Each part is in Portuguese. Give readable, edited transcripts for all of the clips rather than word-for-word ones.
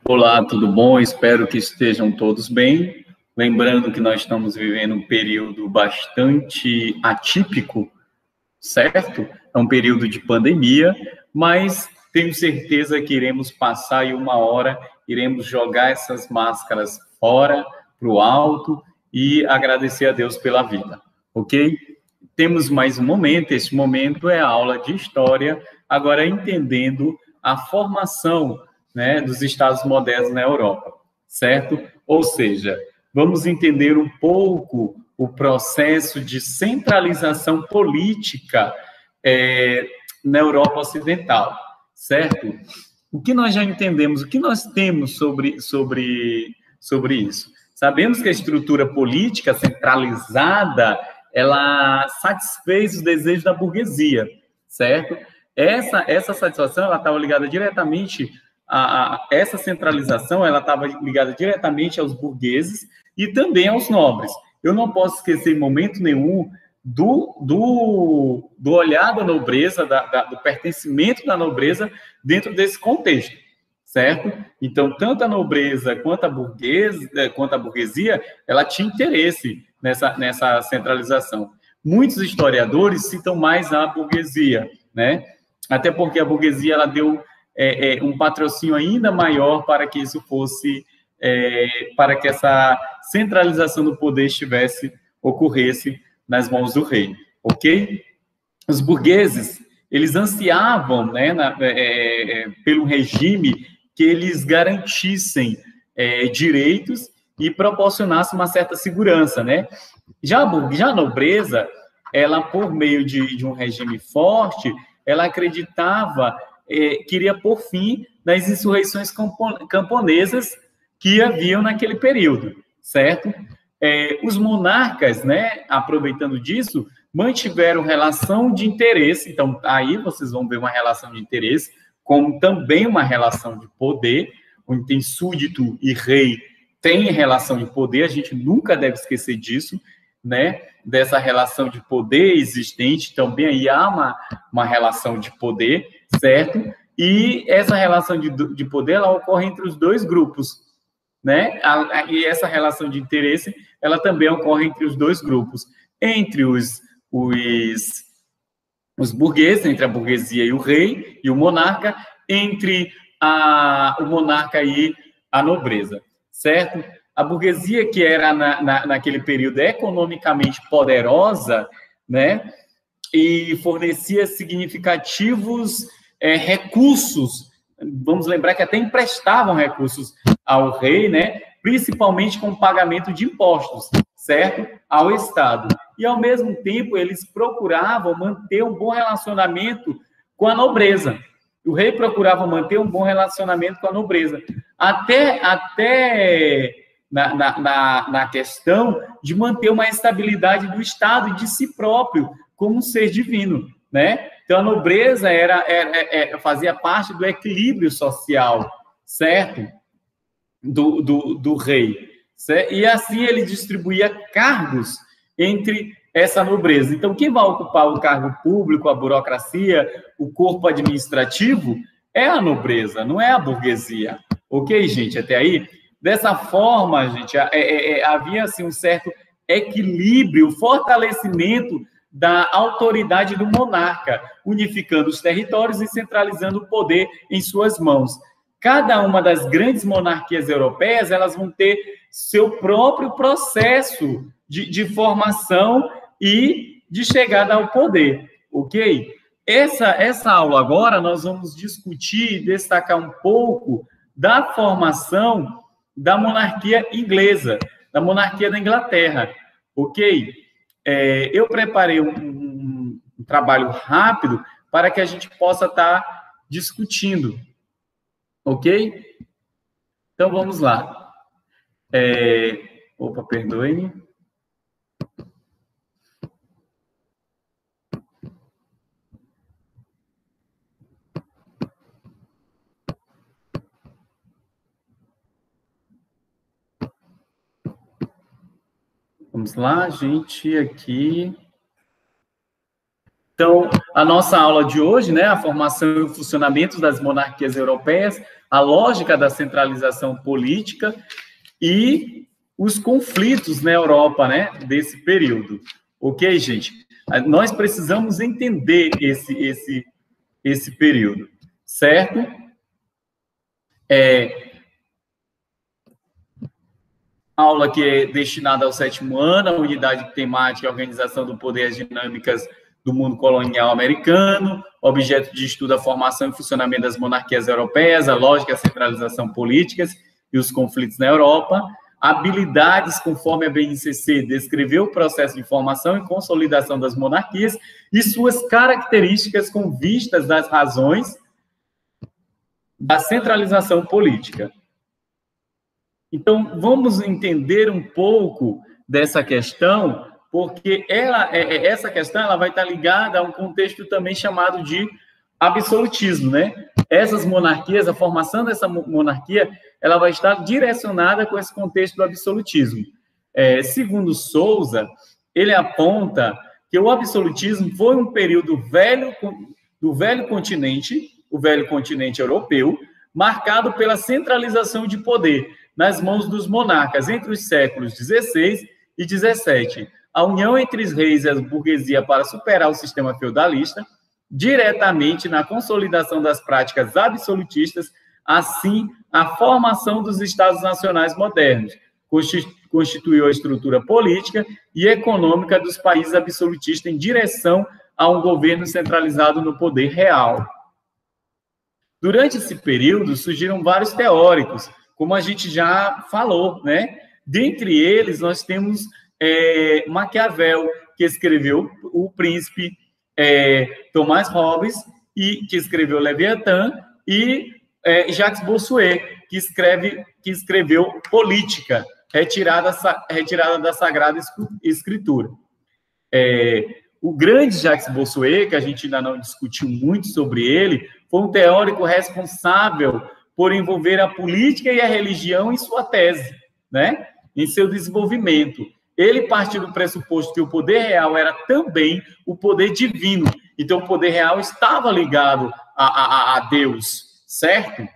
Olá, tudo bom? Espero que estejam todos bem. Lembrando que nós estamos vivendo um período bastante atípico, certo? É um período de pandemia, mas tenho certeza que iremos passar e uma hora iremos jogar essas máscaras fora, para o alto e agradecer a Deus pela vida, ok? Temos mais um momento, esse momento é a aula de História, agora entendendo a formação, né, dos Estados modernos na Europa, certo? Ou seja, vamos entender um pouco o processo de centralização política na Europa Ocidental, certo? O que nós já entendemos, o que nós temos sobre isso? Sabemos que a estrutura política centralizada, ela satisfez os desejos da burguesia, certo? Essa satisfação, ela estava ligada diretamente essa centralização, ela estava ligada diretamente aos burgueses e também aos nobres. Eu não posso esquecer em momento nenhum do olhar da nobreza, do pertencimento da nobreza dentro desse contexto, certo? Então, tanto a nobreza quanto a burguesia, ela tinha interesse nessa centralização. Muitos historiadores citam mais a burguesia, né? Até porque a burguesia ela deu um patrocínio ainda maior para que isso fosse, para que essa centralização do poder ocorresse nas mãos do rei, ok? Os burgueses, eles ansiavam, né, pelo regime que eles garantissem direitos e proporcionassem uma certa segurança, né? Já a nobreza, ela, por meio de um regime forte, ela acreditava, queria pôr fim nas insurreições camponesas que haviam naquele período, certo? Os monarcas, né, aproveitando disso, mantiveram relação de interesse, então aí vocês vão ver uma relação de interesse, como também uma relação de poder, onde tem súdito e rei, tem relação de poder, a gente nunca deve esquecer disso, né, dessa relação de poder existente, também aí há uma relação de poder, certo? E essa relação de poder, ela ocorre entre os dois grupos, né? E essa relação de interesse, ela também ocorre entre os dois grupos, entre os burgueses, entre a burguesia e o rei, e o monarca, entre o monarca e a nobreza, certo? A burguesia, que era naquele período economicamente poderosa, né, e fornecia significativos recursos, vamos lembrar que até emprestavam recursos ao rei, né, principalmente com o pagamento de impostos, certo? Ao Estado. E, ao mesmo tempo, eles procuravam manter um bom relacionamento com a nobreza. O rei procurava manter um bom relacionamento com a nobreza. Até na questão de manter uma estabilidade do Estado e de si próprio como um ser divino, né? Então, a nobreza fazia parte do equilíbrio social, certo? Do rei. Certo? E assim ele distribuía cargos entre essa nobreza. Então, quem vai ocupar o cargo público, a burocracia, o corpo administrativo, é a nobreza, não é a burguesia. Ok, gente? Até aí? Dessa forma, gente, havia assim, um certo equilíbrio, fortalecimento da autoridade do monarca, unificando os territórios e centralizando o poder em suas mãos. Cada uma das grandes monarquias europeias, elas vão ter seu próprio processo de formação e de chegada ao poder, ok? Essa aula agora, nós vamos discutir e destacar um pouco da formação da monarquia inglesa, da monarquia da Inglaterra, ok? Eu preparei um trabalho rápido para que a gente possa estar discutindo, ok? Então, vamos lá. Opa, perdoe-me. Vamos lá, gente, aqui. Então, a nossa aula de hoje, né, a formação e o funcionamento das monarquias europeias, a lógica da centralização política e os conflitos na Europa, né, desse período. Ok, gente? Nós precisamos entender esse período, certo? Aula que é destinada ao 7º ano, a unidade temática e organização do poder e as dinâmicas do mundo colonial americano, objeto de estudo a formação e funcionamento das monarquias europeias, a lógica e a centralização políticas e os conflitos na Europa, habilidades, conforme a BNCC descreveu o processo de formação e consolidação das monarquias e suas características com vistas das razões da centralização política. Então, vamos entender um pouco dessa questão, porque essa questão ela vai estar ligada a um contexto também chamado de absolutismo, né? Essas monarquias, a formação dessa monarquia, ela vai estar direcionada com esse contexto do absolutismo. Segundo Souza, ele aponta que o absolutismo foi um período do velho continente, o velho continente europeu, marcado pela centralização de poder nas mãos dos monarcas entre os séculos XVI e XVII. A união entre os reis e a burguesia para superar o sistema feudalista, diretamente na consolidação das práticas absolutistas, assim, a formação dos Estados nacionais modernos, constituiu a estrutura política e econômica dos países absolutistas em direção a um governo centralizado no poder real. Durante esse período, surgiram vários teóricos, como a gente já falou, né? Dentre eles, nós temos Maquiavel, que escreveu O Príncipe, Tomás Hobbes, que escreveu Leviatã, e Jacques Bossuet, que escreveu Política, retirada da Sagrada Escritura. O grande Jacques Bossuet, que a gente ainda não discutiu muito sobre ele, foi um teórico responsável por envolver a política e a religião em sua tese, né? Em seu desenvolvimento. Ele partiu do pressuposto que o poder real era também o poder divino. Então, o poder real estava ligado a Deus, certo?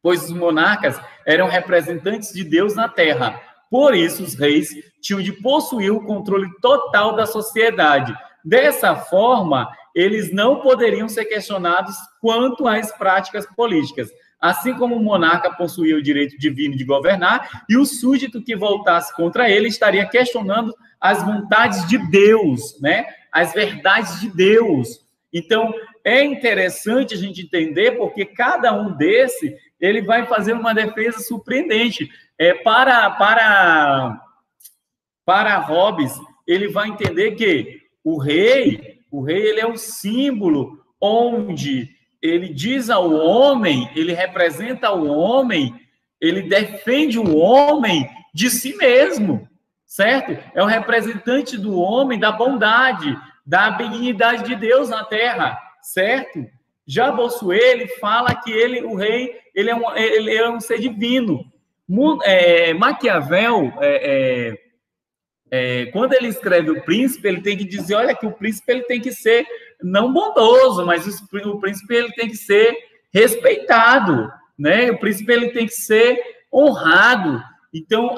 Pois os monarcas eram representantes de Deus na terra. Por isso, os reis tinham de possuir o controle total da sociedade. Dessa forma, eles não poderiam ser questionados quanto às práticas políticas. Assim como o monarca possuía o direito divino de governar, e o súdito que voltasse contra ele estaria questionando as vontades de Deus, né? As verdades de Deus. Então, é interessante a gente entender, porque cada um ele vai fazer uma defesa surpreendente. Para Hobbes, ele vai entender que o rei ele é um símbolo onde ele diz ao homem, ele representa o homem, ele defende o homem de si mesmo, certo? É o representante do homem, da bondade, da benignidade de Deus na terra, certo? Já Bossuet, ele fala que o rei, ele é um ser divino. Maquiavel, quando ele escreve o príncipe, ele tem que dizer, olha, que o príncipe ele tem que ser não bondoso, mas o príncipe ele tem que ser respeitado, né? O príncipe ele tem que ser honrado. Então,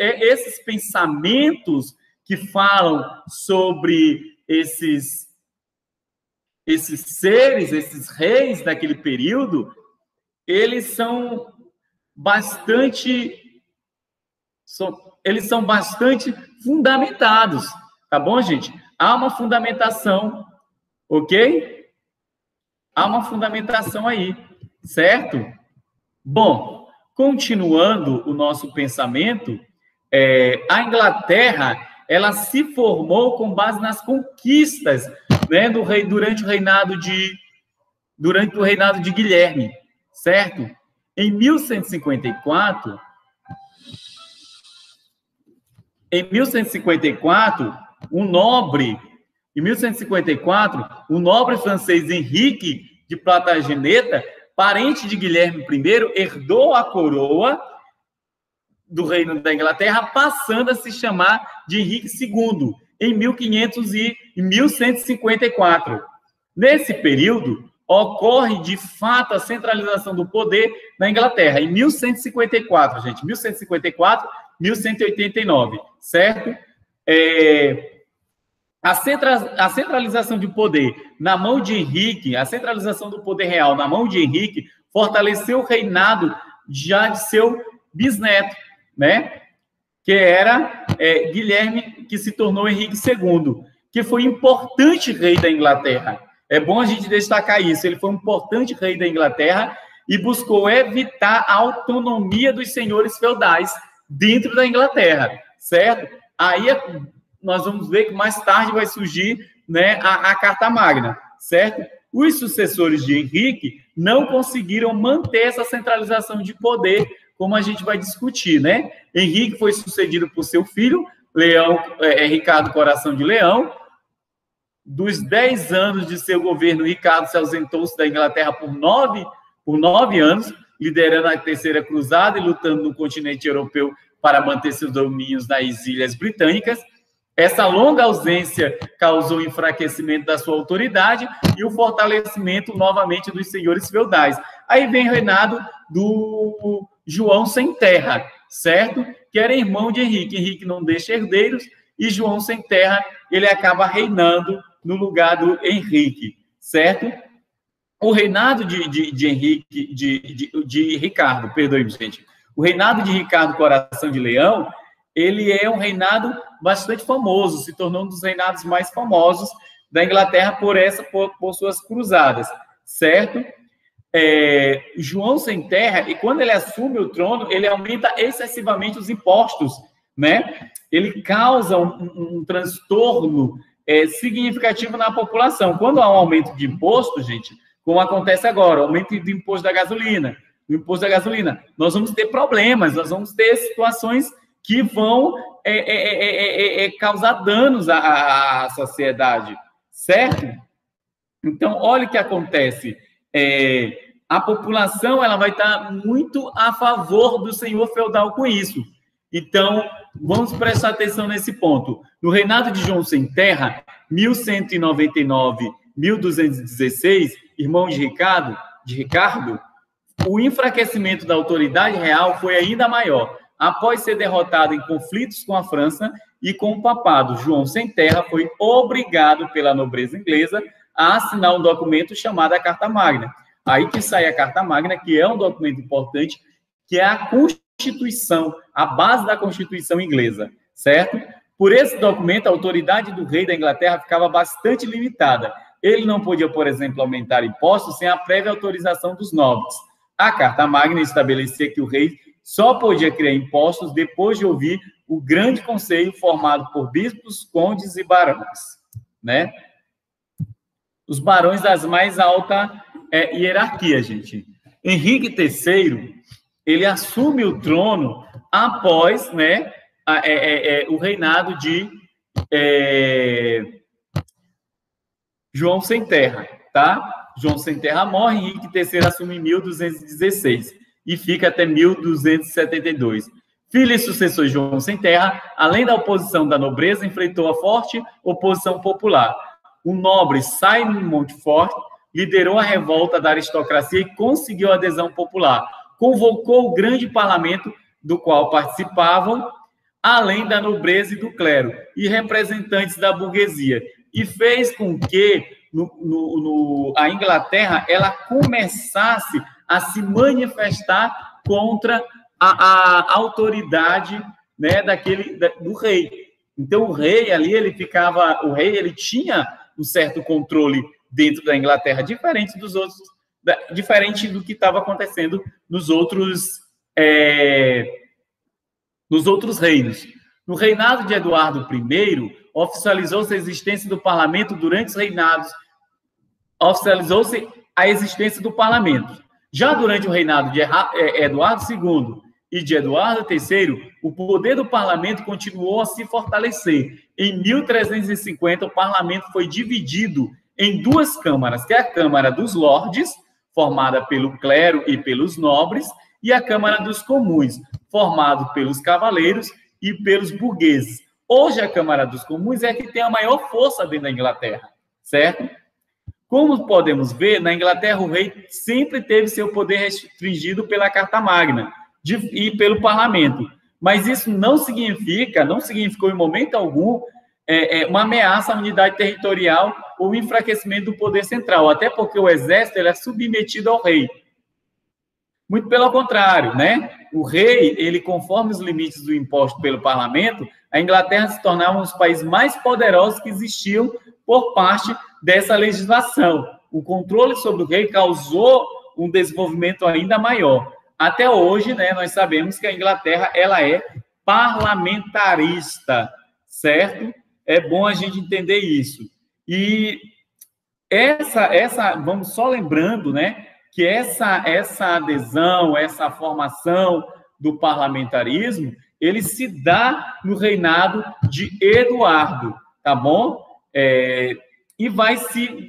esses pensamentos que falam sobre esses seres, esses reis daquele período, eles são bastante fundamentados, tá bom, gente? Há uma fundamentação, ok? Há uma fundamentação aí, certo? Bom, continuando o nosso pensamento, a Inglaterra, ela se formou com base nas conquistas, né, durante o reinado de Guilherme, certo? Em 1154, o nobre francês Henrique de Plantageneta, parente de Guilherme I, herdou a coroa do Reino da Inglaterra, passando a se chamar de Henrique II, em 1520. em 1154. Nesse período, ocorre, de fato, a centralização do poder na Inglaterra, em 1154, gente, 1154, 1189, certo? A centralização de poder na mão de Henrique, a centralização do poder real na mão de Henrique, fortaleceu o reinado já de seu bisneto, né? Que era Guilherme, que se tornou Henrique II, que foi importante rei da Inglaterra. É bom a gente destacar isso. Ele foi um importante rei da Inglaterra e buscou evitar a autonomia dos senhores feudais dentro da Inglaterra, certo? Aí nós vamos ver que mais tarde vai surgir, né, a Carta Magna, certo? Os sucessores de Henrique não conseguiram manter essa centralização de poder, como a gente vai discutir, né? Henrique foi sucedido por seu filho, Ricardo Coração de Leão. Dos 10 anos de seu governo, Ricardo se ausentou-se da Inglaterra por 9 anos, liderando a Terceira Cruzada e lutando no continente europeu para manter seus domínios nas Ilhas Britânicas. Essa longa ausência causou o enfraquecimento da sua autoridade e o fortalecimento, novamente, dos senhores feudais. Aí vem o reinado do João Sem Terra, certo? Que era irmão de Henrique. Henrique não deixa herdeiros e João Sem Terra, ele acaba reinando no lugar do Henrique, certo? O reinado de Ricardo, perdoe-me, gente. O reinado de Ricardo Coração de Leão, ele é um reinado bastante famoso, se tornou um dos reinados mais famosos da Inglaterra por suas cruzadas, certo? João Sem Terra, e quando ele assume o trono, ele aumenta excessivamente os impostos, né? Ele causa um transtorno significativo na população. Quando há um aumento de imposto, gente, como acontece agora, aumento do imposto da gasolina, nós vamos ter problemas, nós vamos ter situações que vão causar danos à sociedade, certo? Então, olha o que acontece. A população ela vai estar muito a favor do senhor feudal com isso. Então, vamos prestar atenção nesse ponto. No reinado de João Sem Terra, 1199-1216, irmão de Ricardo, o enfraquecimento da autoridade real foi ainda maior. Após ser derrotado em conflitos com a França e com o papado, João Sem Terra foi obrigado pela nobreza inglesa a assinar um documento chamado a Carta Magna. Aí que sai a Carta Magna, que é um documento importante, que é a Constituição, a base da Constituição inglesa, certo? Por esse documento, a autoridade do rei da Inglaterra ficava bastante limitada. Ele não podia, por exemplo, aumentar impostos sem a prévia autorização dos nobres. A Carta Magna estabelecia que o rei só podia criar impostos depois de ouvir o grande conselho formado por bispos, condes e barões, né? Os barões das mais alta hierarquia, gente. Henrique III, ele assume o trono após, né, o reinado de João Sem Terra, tá? João Sem Terra morre, Henrique III assume em 1216 e fica até 1272. Filho e sucessor de João Sem Terra, além da oposição da nobreza, enfrentou a forte oposição popular. O nobre Simon Montfort liderou a revolta da aristocracia e conseguiu a adesão popular. Convocou o grande parlamento, do qual participavam, além da nobreza e do clero, e representantes da burguesia, e fez com que a Inglaterra ela começasse a se manifestar contra a autoridade, né, do rei. Então o rei ali ele tinha um certo controle dentro da Inglaterra, diferente do que estava acontecendo nos outros reinos. No reinado de Eduardo I, oficializou-se a existência do parlamento durante os reinados. Oficializou-se a existência do parlamento. Já durante o reinado de Eduardo II e de Eduardo III, o poder do parlamento continuou a se fortalecer. Em 1350, o parlamento foi dividido em duas câmaras, que é a Câmara dos Lordes, formada pelo clero e pelos nobres, e a Câmara dos Comuns, formada pelos cavaleiros e pelos burgueses. Hoje, a Câmara dos Comuns é que tem a maior força dentro da Inglaterra, certo? Como podemos ver, na Inglaterra o rei sempre teve seu poder restringido pela Carta Magna e pelo parlamento. Mas isso não significou em momento algum uma ameaça à unidade territorial ou enfraquecimento do poder central, até porque o exército ele é submetido ao rei. Muito pelo contrário, né? O rei, ele, conforme os limites do imposto pelo parlamento, a Inglaterra se tornava um dos países mais poderosos que existiam por parte dessa legislação. O controle sobre o rei causou um desenvolvimento ainda maior. Até hoje, né, nós sabemos que a Inglaterra ela é parlamentarista, certo? É bom a gente entender isso. E vamos só lembrando, né, que essa adesão, essa formação do parlamentarismo, ele se dá no reinado de Eduardo, tá bom? E vai se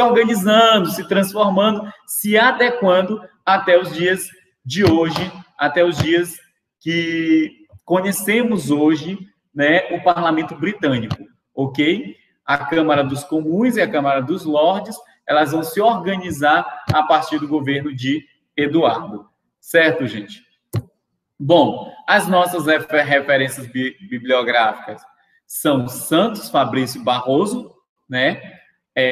organizando, se transformando, se adequando até os dias de hoje, até os dias que conhecemos hoje, né, o Parlamento Britânico, ok? A Câmara dos Comuns e a Câmara dos Lordes, elas vão se organizar a partir do governo de Eduardo, certo, gente? Bom, as nossas referências bibliográficas são Santos Fabrício Barroso, né?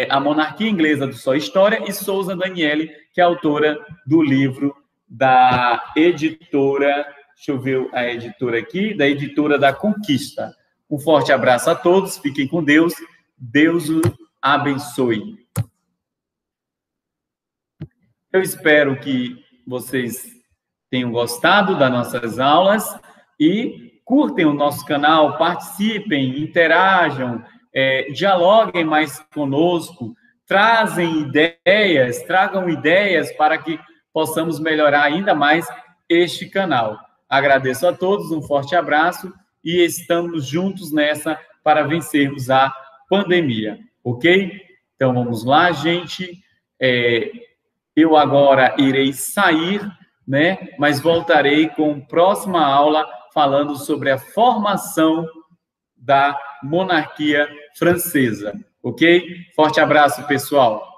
A Monarquia Inglesa do Só História, e Souza Daniele, que é autora do livro da editora, deixa eu ver a editora aqui, da editora da Conquista. Um forte abraço a todos, fiquem com Deus, Deus os abençoe. Eu espero que vocês tenham gostado das nossas aulas e curtem o nosso canal, participem, interajam, dialoguem mais conosco, tragam ideias para que possamos melhorar ainda mais este canal. Agradeço a todos, um forte abraço e estamos juntos nessa para vencermos a pandemia, ok? Então vamos lá, gente. Eu agora irei sair, né? Mas voltarei com a próxima aula falando sobre a formação da monarquia francesa, ok? Forte abraço, pessoal.